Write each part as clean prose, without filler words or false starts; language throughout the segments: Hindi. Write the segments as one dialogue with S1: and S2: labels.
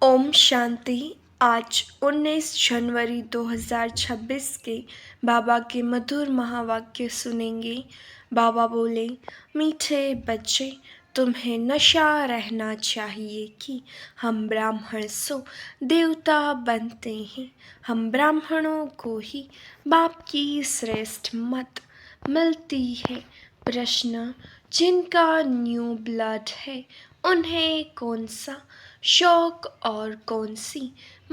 S1: ओम शांति। आज 19 जनवरी 2026 के बाबा के मधुर महावाक्य सुनेंगे। बाबा बोले, मीठे बच्चे, तुम्हें नशा रहना चाहिए कि हम ब्राह्मण सो देवता बनते हैं। हम ब्राह्मणों को ही बाप की श्रेष्ठ मत मिलती है। प्रश्न, जिनका न्यू ब्लड है उन्हें कौन सा शौक और कौन सी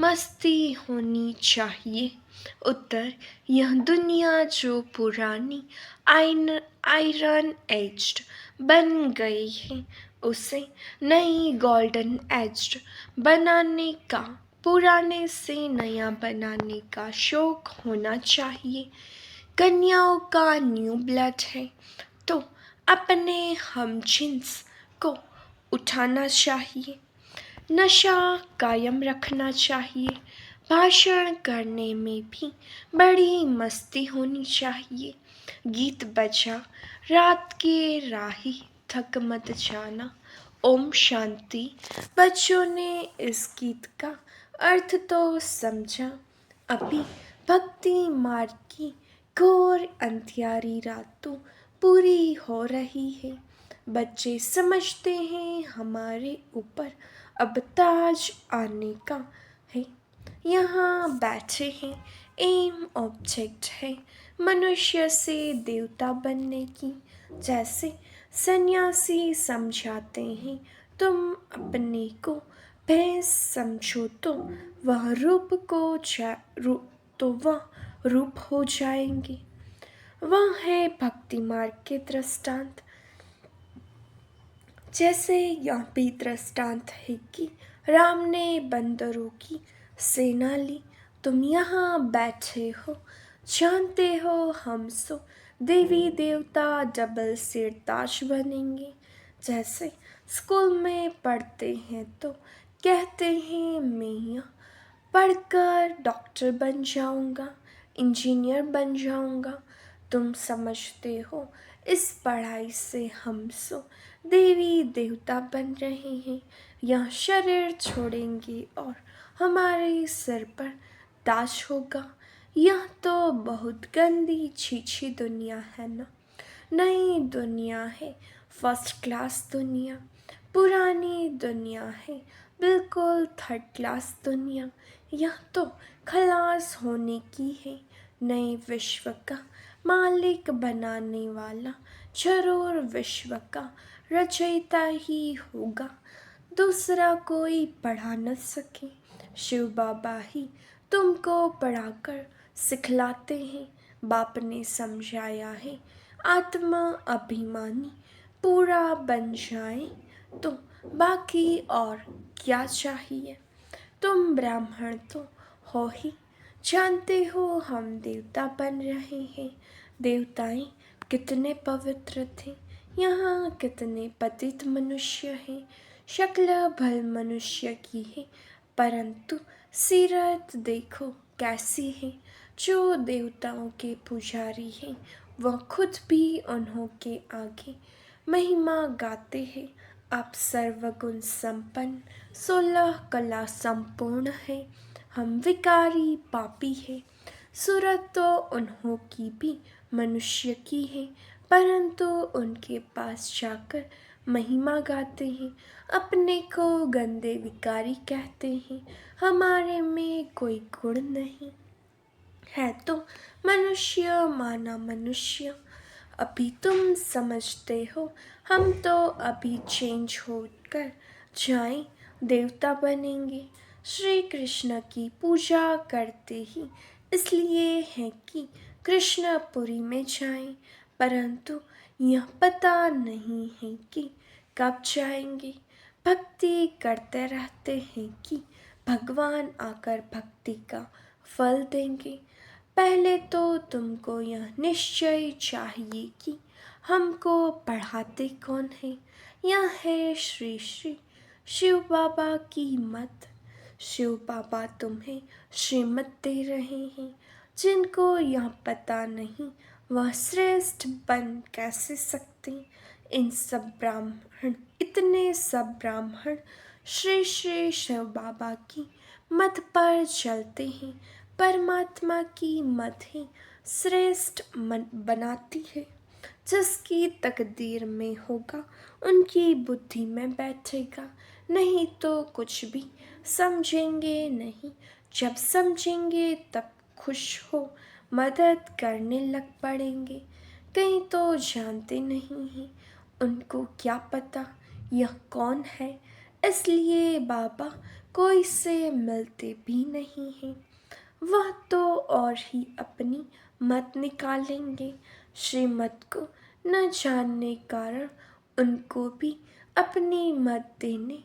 S1: मस्ती होनी चाहिए? उत्तर, यह दुनिया जो पुरानी आयरन एज्ड बन गई है उसे नई गोल्डन एज्ड बनाने का, पुराने से नया बनाने का शौक होना चाहिए। कन्याओं का न्यू ब्लड है तो अपने हम जिन्स को उठाना चाहिए, नशा कायम रखना चाहिए। भाषण करने में भी बड़ी मस्ती होनी चाहिए। गीत बजा रात के राही थक मत जाना। ओम शांति। बच्चों ने इस गीत का अर्थ तो समझा। अभी भक्ति मार्ग की घोर अंधियारी रातों पूरी हो रही है। बच्चे समझते हैं हमारे ऊपर अब ताज आने का है। यहाँ बैठे हैं, एम ऑब्जेक्ट है मनुष्य से देवता बनने की। जैसे सन्यासी समझाते हैं, तुम अपने को भैंस समझो तो वह रूप हो जाएंगे। वह है भक्ति मार्ग के दृष्टांत। जैसे यह भी दृष्टांत है कि राम ने बंदरों की सेना ली। तुम यहाँ बैठे हो, जानते हो हम सो देवी देवता डबल सिर ताज बनेंगे। जैसे स्कूल में पढ़ते हैं तो कहते हैं मैं यहाँ पढ़कर डॉक्टर बन जाऊँगा, इंजीनियर बन जाऊँगा। तुम समझते हो इस पढ़ाई से हम सो देवी देवता बन रहे हैं। यह शरीर छोड़ेंगे और हमारे सिर पर ताज होगा। यह तो बहुत गंदी छीछी दुनिया है ना। नई दुनिया है, फर्स्ट क्लास दुनिया। पुरानी दुनिया है, बिल्कुल थर्ड क्लास दुनिया। यह तो खलास होने की है। नए विश्व का मालिक बनाने वाला जरूर विश्व का रचयिता ही होगा। दूसरा कोई पढ़ा न सके। शिव बाबा ही तुमको पढ़ाकर सिखलाते हैं। बाप ने समझाया है, आत्मा अभिमानी पूरा बन जाए तो बाकी और क्या चाहिए। तुम ब्राह्मण तो हो ही, जानते हो हम देवता बन रहे हैं। देवताएं कितने पवित्र थे, यहाँ कितने पतित मनुष्य हैं। शक्ल भल मनुष्य की है परंतु सीरत देखो कैसी है। जो देवताओं के पुजारी हैं वह खुद भी उन्हों के आगे महिमा गाते हैं। आप सर्वगुण संपन्न, 16 कला संपूर्ण है। हम विकारी पापी है। सूरत तो उन्हों की भी मनुष्य की है परंतु उनके पास जाकर महिमा गाते हैं। अपने को गंदे विकारी कहते हैं। हमारे में कोई गुण नहीं है तो मनुष्य माना मनुष्य। अभी तुम समझते हो हम तो अभी चेंज होकर जाएं, देवता बनेंगे। श्री कृष्ण की पूजा करते ही इसलिए है कि कृष्णपुरी में जाएं, परंतु यह पता नहीं है कि कब जाएंगे। भक्ति करते रहते हैं कि भगवान आकर भक्ति का फल देंगे। पहले तो तुमको यह निश्चय चाहिए कि हमको पढ़ाते कौन है। यह है श्री श्री शिव बाबा की मत। शिव बाबा तुम्हें श्रीमत दे रहे हैं। जिनको यह पता नहीं वह श्रेष्ठ बन कैसे सकते। इन सब ब्राह्मण, इतने सब ब्राह्मण श्री श्री शिव बाबा की मत पर चलते हैं। परमात्मा की मत ही श्रेष्ठ मन बनाती है। जिसकी तकदीर में होगा उनकी बुद्धि में बैठेगा। नहीं तो कुछ भी समझेंगे नहीं। जब समझेंगे तब खुश हो मदद करने लग पड़ेंगे। कहीं तो जानते नहीं हैं उनको क्या पता यह कौन है। इसलिए बाबा कोई से मिलते भी नहीं हैं। वह तो और ही अपनी मत निकालेंगे। श्रीमत को न जानने कारण उनको भी अपनी मत देने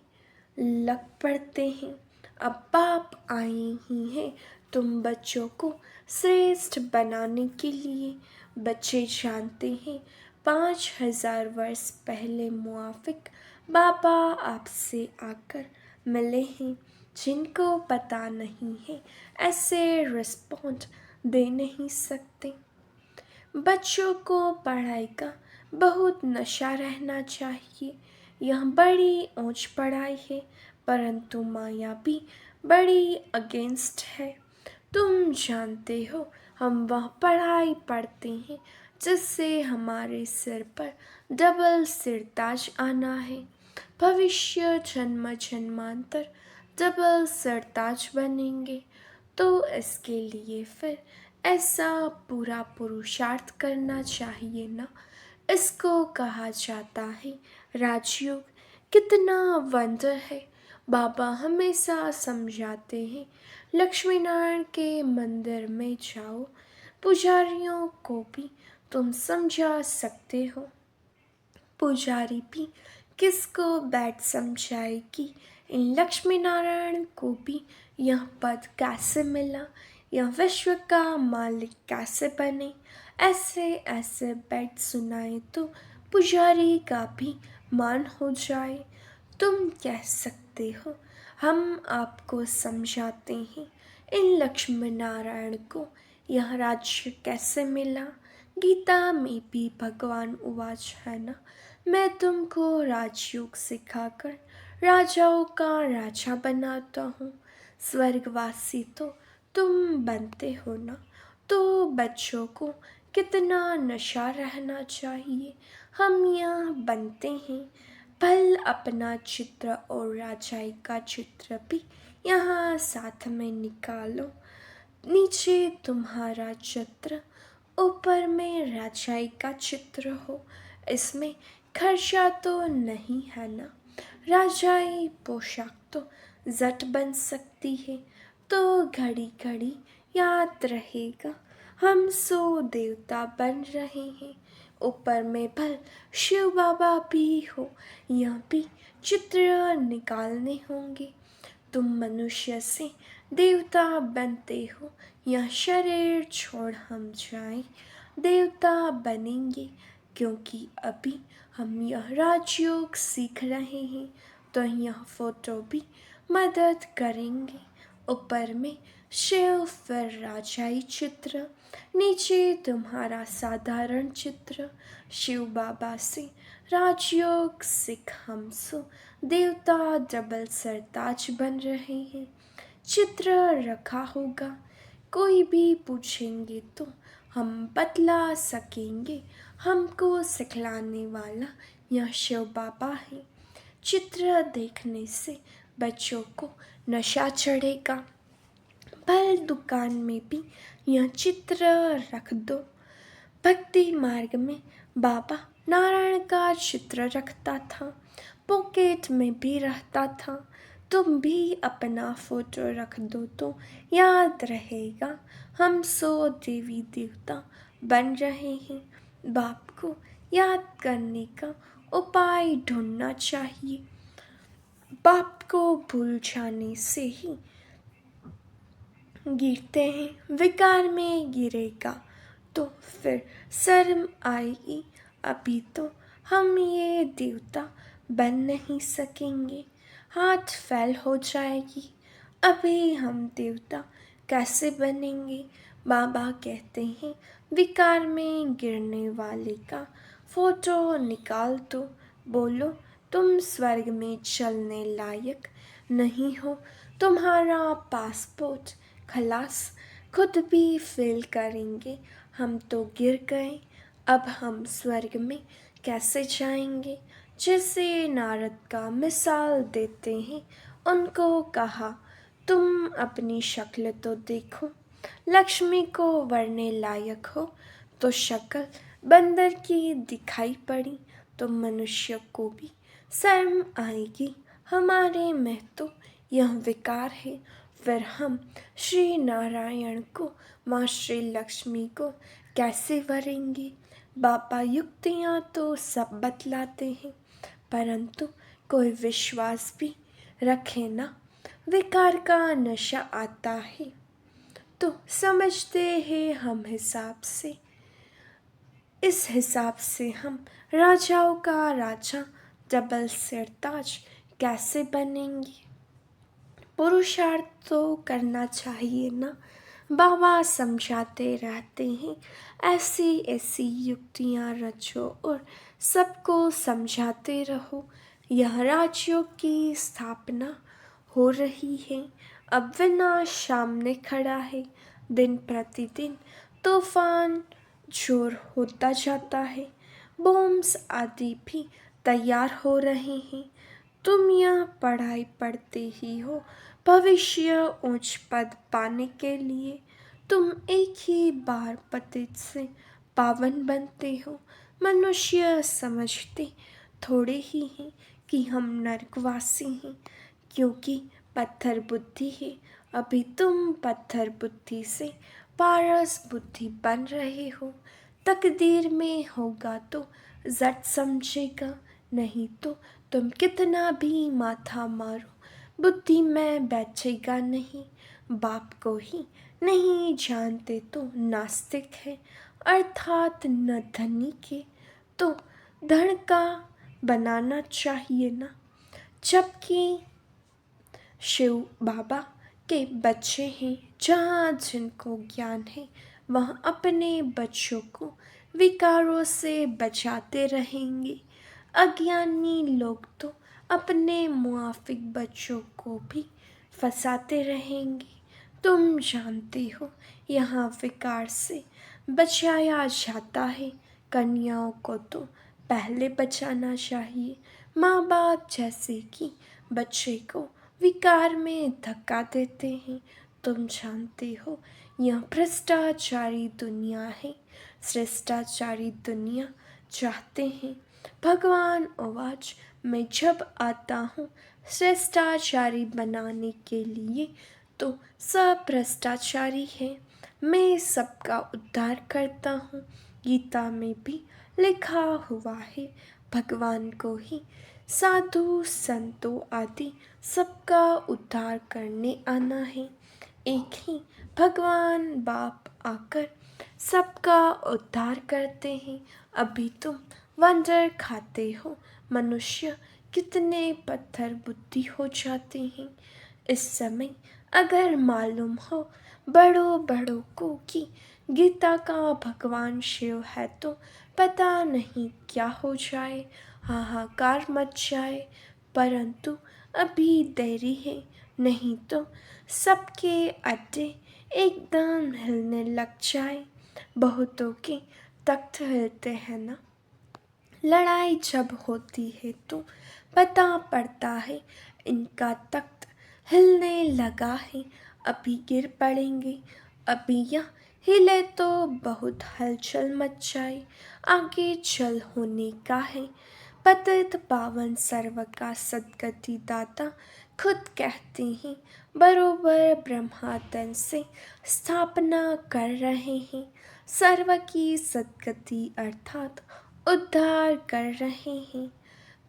S1: लग पड़ते हैं। अब बाप आए ही हैं तुम बच्चों को श्रेष्ठ बनाने के लिए। बच्चे जानते हैं 5000 वर्ष पहले मुआफिक बाबा आपसे आकर मिले हैं। जिनको पता नहीं है ऐसे रिस्पॉन्ड दे नहीं सकते। बच्चों को पढ़ाई का बहुत नशा रहना चाहिए। यह बड़ी ऊंच पढ़ाई है परंतु माया भी बड़ी अगेंस्ट है। तुम जानते हो हम वह पढ़ाई पढ़ते हैं जिससे हमारे सिर पर डबल सिरताज आना है। भविष्य जन्म जन्मांतर डबल सिरताज बनेंगे। तो इसके लिए फिर ऐसा पूरा पुरुषार्थ करना चाहिए ना। इसको कहा जाता है राजयोग। कितना वंडर है। बाबा हमेशा समझाते हैं लक्ष्मी नारायण के मंदिर में जाओ। पुजारियों को भी तुम समझा सकते हो। पुजारी भी किसको बैठ समझाएगी। इन लक्ष्मी नारायण को भी यह पद कैसे मिला, यह विश्व का मालिक कैसे बने। ऐसे ऐसे बैठ सुनाए तो पुजारी का भी मान हो जाए। तुम कह सकते हो हम आपको समझाते हैं इन लक्ष्मी नारायण को यह राज्य कैसे मिला। गीता में भी भगवान उवाच है ना, मैं तुमको राजयोग सिखाकर राजाओं का राजा बनाता हूँ। स्वर्गवासी तो तुम बनते हो ना। तो बच्चों को कितना नशा रहना चाहिए। हम यहाँ बनते हैं। भल अपना चित्र और राजाई का चित्र भी यहाँ साथ में निकालो। नीचे तुम्हारा चित्र ऊपर में राजाई का चित्र हो। इसमें खर्चा तो नहीं है ना। राजाई पोशाक तो जट बन सकती है। तो घड़ी घड़ी याद रहेगा हम सो देवता बन रहे हैं। ऊपर में भल शिव बाबा भी हो यह भी चित्र निकालने होंगे। तुम मनुष्य से देवता बनते हो। यह शरीर छोड़ हम जाएं देवता बनेंगे। क्योंकि अभी हम यह राजयोग सीख रहे हैं तो यह फोटो भी मदद करेंगे। ऊपर में शिव फिर राजाई चित्र, नीचे तुम्हारा साधारण चित्र। शिव बाबा से राजयोग सिख हम सो देवता डबल सरताज बन रहे हैं। चित्र रखा होगा कोई भी पूछेंगे तो हम बतला सकेंगे। हमको सिखलाने वाला यह शिव बाबा है। चित्र देखने से बच्चों को नशा चढ़ेगा। फल दुकान में भी यह चित्र रख दो। भक्ति मार्ग में बाबा नारायण का चित्र रखता था। पॉकेट में भी रहता था। तुम भी अपना फोटो रख दो तो याद रहेगा हम सो देवी देवता बन रहे हैं। बाप को याद करने का उपाय ढूंढना चाहिए। बाप को भूल जाने से ही गिरते हैं। विकार में गिरेगा तो फिर शर्म आएगी। अभी तो हम ये देवता बन नहीं सकेंगे। हाथ फैल हो जाएगी। अभी हम देवता कैसे बनेंगे। बाबा कहते हैं विकार में गिरने वाले का फोटो निकाल दो। बोलो तुम स्वर्ग में चलने लायक नहीं हो। तुम्हारा पासपोर्ट खलास, खुद भी फेल करेंगे। हम तो गिर गए, अब हम स्वर्ग में कैसे जाएंगे। जैसे नारद का मिसाल देते हैं, उनको कहा तुम अपनी शक्ल तो देखो। लक्ष्मी को वरने लायक हो तो शक्ल बंदर की दिखाई पड़ी तो मनुष्य को भी शर्म आएगी। हमारे में तो यह विकार है, फिर हम श्री नारायण को, माँ श्री लक्ष्मी को कैसे वरेंगे। बाबा युक्तियाँ तो सब बतलाते हैं, परंतु कोई विश्वास भी रखे ना। विकार का नशा आता है तो समझते हैं हम हिसाब से। इस हिसाब से हम राजाओं का राजा, डबल सिरताज कैसे बनेंगे। पुरुषार्थ तो करना चाहिए ना। बाबा समझाते रहते हैं, ऐसी ऐसी युक्तियाँ रचो और सबको समझाते रहो। यह राजयोग की स्थापना हो रही है, अब विनाश सामने खड़ा है। दिन प्रतिदिन तूफान जोर होता जाता है, बॉम्ब्स आदि भी तैयार हो रहे हैं। तुम यह पढ़ाई पढ़ते ही हो भविष्य उच्च पद पाने के लिए। तुम एक ही बार पतित से पावन बनते हो। मनुष्य समझते थोड़े ही हैं कि हम नरकवासी हैं, क्योंकि पत्थर बुद्धि है। अभी तुम पत्थर बुद्धि से पारस बुद्धि बन रहे हो। तकदीर में होगा तो जट समझेगा, नहीं तो तुम कितना भी माथा मारो बुद्धि में बैठेगा नहीं। बाप को ही नहीं जानते तो नास्तिक है, अर्थात न धनी के तो धन का बनाना चाहिए ना। जबकि शिव बाबा के बच्चे हैं, जहाँ जिनको ज्ञान है वहाँ अपने बच्चों को विकारों से बचाते रहेंगे। अज्ञानी लोग तो अपने मुआफिक बच्चों को भी फंसाते रहेंगे। तुम जानते हो यहाँ विकार से बचाया जाता है। कन्याओं को तो पहले बचाना चाहिए। माँ बाप जैसे कि बच्चे को विकार में धक्का देते हैं। तुम जानते हो यह भ्रष्टाचारी दुनिया है। श्रेष्ठाचारी दुनिया चाहते हैं। भगवान आवाज मैं जब आता हूँ श्रेष्ठाचारी बनाने के लिए तो सब भ्रष्टाचारी है। मैं सबका उद्धार करता हूँ। गीता में भी लिखा हुआ है, भगवान को ही साधु संतों आदि सबका उद्धार करने आना है। एक ही भगवान बाप आकर सबका उद्धार करते हैं। अभी तुम वंडर खाते हो, मनुष्य कितने पत्थर बुद्धि हो जाते हैं। इस समय अगर मालूम हो बड़ों बड़ों को कि गीता का भगवान शिव है तो पता नहीं क्या हो जाए, हाहाकार मच जाए। परंतु अभी देरी है, नहीं तो सबके अड्डे एकदम हिलने लग जाए। बहुतों के तख्त हिलते हैं ना। लड़ाई जब होती है तो पता पड़ता है इनका तख्त हिलने लगा है, अभी गिर पड़ेंगे। अभी यह हिले तो बहुत हलचल मच जाए, आगे चल होने का है। पतित पावन सर्व का सद्गति दाता खुद कहते हैं, बरोबर ब्रह्मातन से स्थापना कर रहे हैं। सर्व की सद्गति अर्थात उद्धार कर रहे हैं।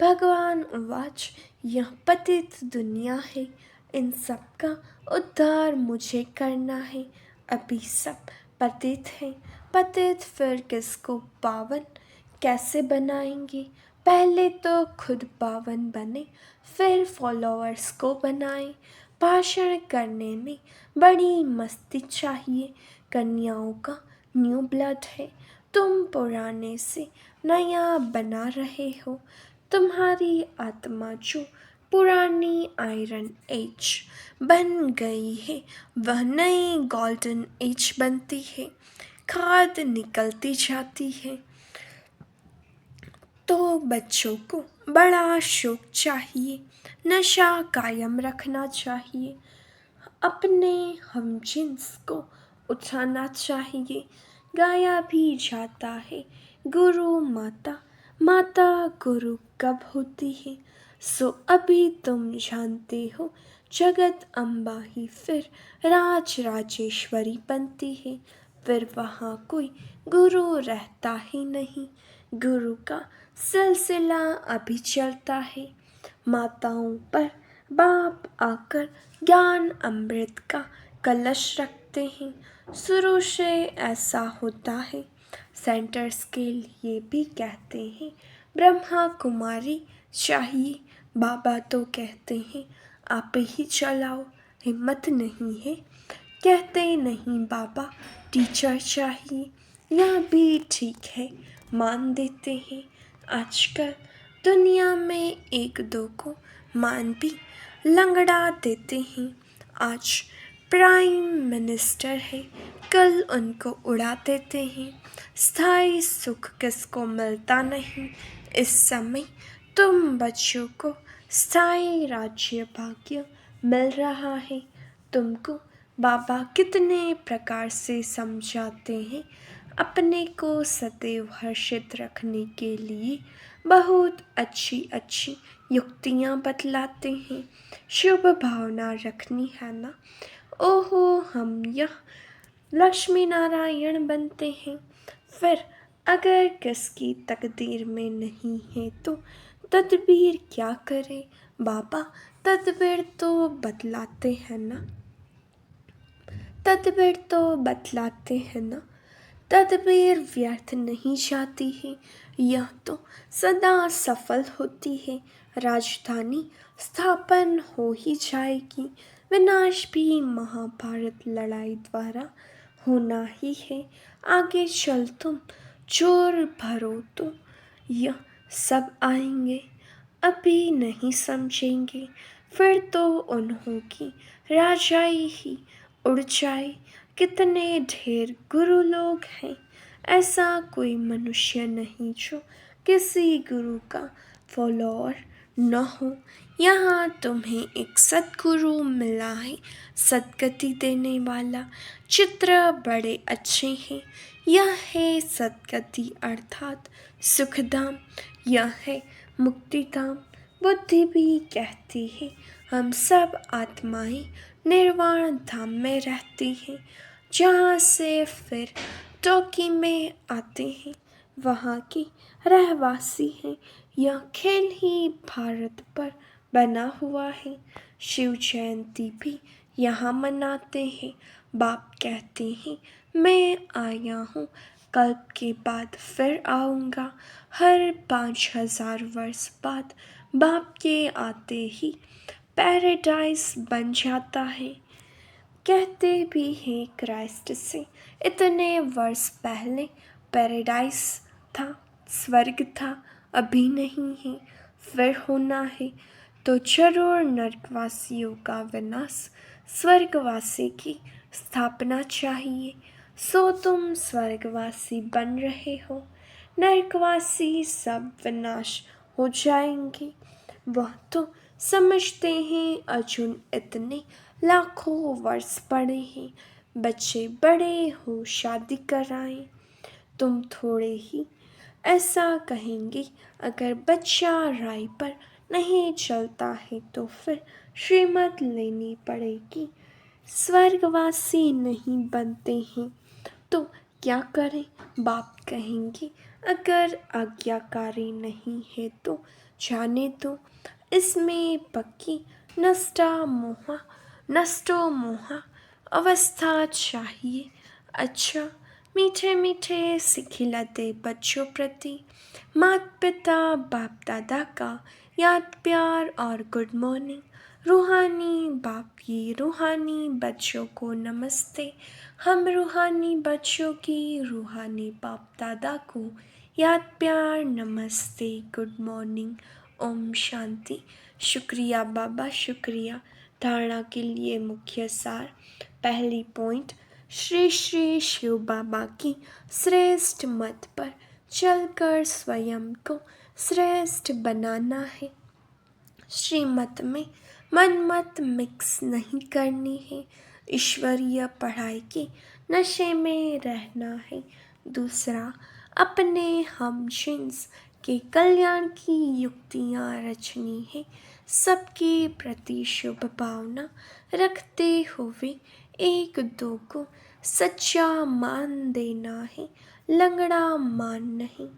S1: भगवान उवाच यह पतित दुनिया है, इन सब का उद्धार मुझे करना है। अभी सब पतित हैं, पतित फिर किसको पावन कैसे बनाएंगे। पहले तो खुद पावन बने, फिर फॉलोअर्स को बनाएं। भाषण करने में बड़ी मस्ती चाहिए। कन्याओं का न्यू ब्लड है, तुम पुराने से नया बना रहे हो। तुम्हारी आत्मा जो पुरानी आयरन एज बन गई है, वह नई गोल्डन एज बनती है। खाद निकलती जाती है। तो बच्चों को बड़ा शौक चाहिए, नशा कायम रखना चाहिए, अपने हम जिन्स को उठाना चाहिए। गाया भी जाता है, गुरु माता, माता गुरु कब होती है। सो अभी तुम जानते हो, जगत अम्बा ही फिर राज राजेश्वरी बनती है। फिर वहाँ कोई गुरु रहता ही नहीं, गुरु का सिलसिला अभी चलता है। माताओं पर बाप आकर ज्ञान अमृत का कलश रखते हैं। शुरू से ऐसा होता है। सेंटर्स के लिए भी कहते हैं ब्रह्मा कुमारी चाहिए। बाबा तो कहते हैं आप ही चलाओ, हिम्मत नहीं है। कहते नहीं बाबा टीचर चाहिए, यह भी ठीक है, मान देते हैं। आजकल दुनिया में एक दो को मान भी लंगड़ा देते हैं। आज प्राइम मिनिस्टर है, कल उनको उड़ा देते हैं। स्थायी सुख किसको मिलता नहीं। इस समय तुम बच्चों को स्थायी राज्य भाग्य मिल रहा है। तुमको बाबा कितने प्रकार से समझाते हैं। अपने को सदैव हर्षित रखने के लिए बहुत अच्छी अच्छी युक्तियाँ बतलाते हैं। शुभ भावना रखनी है ना। ओहो हम यह लक्ष्मी नारायण बनते हैं। फिर अगर किसकी तकदीर में नहीं है तो तदबीर क्या करे। बाबा तदबीर तो बतलाते हैं ना, तदबीर तो बतलाते हैं ना। तदबीर व्यर्थ नहीं जाती है, यह तो सदा सफल होती है। राजधानी स्थापन हो ही जाएगी। विनाश भी महाभारत लड़ाई द्वारा होना ही है। आगे चल तुम जोर भरो तो यह सब आएंगे, अभी नहीं समझेंगे। फिर तो उन्हों की राजाई ही उड़ जाए। कितने ढेर गुरु लोग हैं, ऐसा कोई मनुष्य नहीं जो किसी गुरु का फॉलोअर न हो। यहाँ तुम्हें एक सद्गुरु मिला है, सद्गति देने वाला। चित्र बड़े अच्छे हैं। यह है सद्गति अर्थात सुखधाम, यह है मुक्तिधाम। बुद्धि भी कहती है हम सब आत्माएं निर्वाण धाम में रहती हैं, जहाँ से फिर टोकी में आते हैं, वहाँ की रहवासी हैं। यह खेल ही भारत पर बना हुआ है। शिव जयंती भी यहाँ मनाते हैं। बाप कहते हैं मैं आया हूँ, कल्प के बाद फिर आऊँगा। हर 5,000 वर्ष बाद बाप के आते ही पैराडाइज बन जाता है। कहते भी हैं क्राइस्ट से इतने वर्ष पहले पैराडाइज था, स्वर्ग था, अभी नहीं है, फिर होना है। तो जरूर नरकवासियों का विनाश, स्वर्गवासी की स्थापना चाहिए। सो तुम स्वर्गवासी बन रहे हो, नरकवासी सब विनाश हो जाएंगे। वह तो समझते हैं अर्जुन इतने लाखों वर्ष पड़े हैं, बच्चे बड़े हो शादी कराएं। तुम थोड़े ही ऐसा कहेंगे, अगर बच्चा राय पर नहीं चलता है तो फिर श्रीमत लेनी पड़ेगी। स्वर्गवासी नहीं बनते हैं तो क्या करें। बाप कहेंगे अगर आज्ञाकारी नहीं है तो जाने दो। इसमें पक्की नष्टो मोहा अवस्था चाहिए। अच्छा मीठे मीठे सिखिलाते बच्चों प्रति माता पिता बाप दादा का याद प्यार और गुड मॉर्निंग। रूहानी बाप की रूहानी बच्चों को नमस्ते। हम रूहानी बच्चों की रूहानी बाप दादा को याद प्यार नमस्ते गुड मॉर्निंग। ओम शांति। शुक्रिया बाबा, शुक्रिया। धारणा के लिए मुख्य सार। पहली पॉइंट, श्री श्री शिव बाबा की श्रेष्ठ मत पर चलकर स्वयं को श्रेष्ठ बनाना है। श्रीमत में मन मत मिक्स नहीं करनी है। ईश्वरीय पढ़ाई के नशे में रहना है। दूसरा, अपने हम जिन्स के कल्याण की युक्तियाँ रचनी है। सबके प्रति शुभ भावना रखते हुए एक दो को सच्चा मान देना है, लंगड़ा मान नहीं।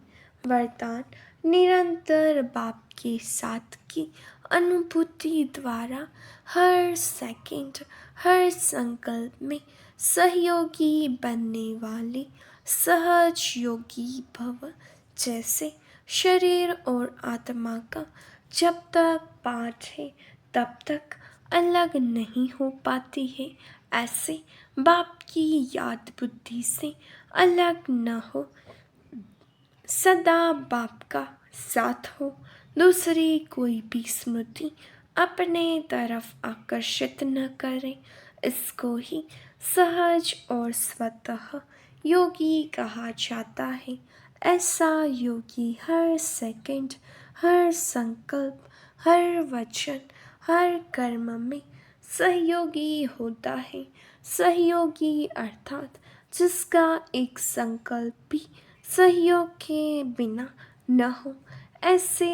S1: वरदान, निरंतर बाप के साथ की अनुभूति द्वारा हर सेकंड, हर संकल्प में सहयोगी बनने वाले सहज योगी भव। जैसे शरीर और आत्मा का जब तक पाठ है तब तक अलग नहीं हो पाती है, ऐसे बाप की याद बुद्धि से अलग न हो, सदा बाप का साथ हो। दूसरी कोई भी स्मृति अपने तरफ आकर्षित न करें। इसको ही सहज और स्वतः योगी कहा जाता है। ऐसा योगी हर सेकंड, हर संकल्प, हर वचन, हर कर्म में सहयोगी होता है। सहयोगी अर्थात जिसका एक संकल्प भी सहयोग के बिना न हो। ऐसे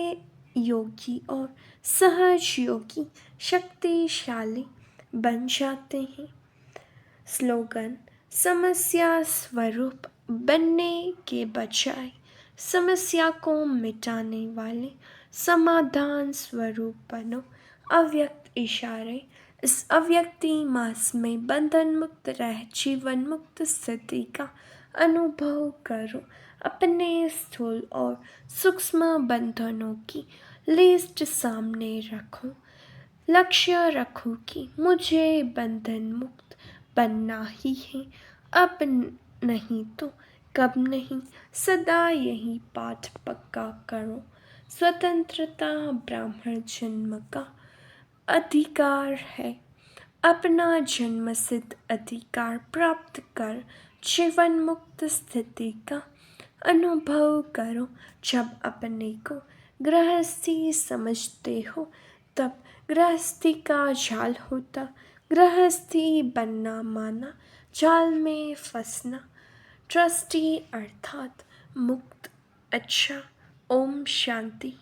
S1: योगी और सहज योगी शक्तिशाली बन जाते हैं। स्लोगन, समस्या स्वरूप बनने के बजाय समस्या को मिटाने वाले समाधान स्वरूप बनो। अव्यक्त इशारे, इस अव्यक्ति मास में बंधन मुक्त रह जीवन मुक्त स्थिति का अनुभव करो। अपने स्थूल और सूक्ष्म बंधनों की लिस्ट सामने रखो। लक्ष्य रखो कि मुझे बंधन मुक्त बनना ही है, अब नहीं तो कब नहीं। सदा यही पाठ पक्का करो। स्वतंत्रता ब्राह्मण जन्म का अधिकार है। अपना जन्मसिद्ध अधिकार प्राप्त कर जीवन मुक्त स्थिति का अनुभव करो। जब अपने को गृहस्थी समझते हो तब गृहस्थी का जाल होता। गृहस्थी बनना माना जाल में फंसना। ट्रस्टी अर्थात मुक्त। अच्छा, ओम शांति।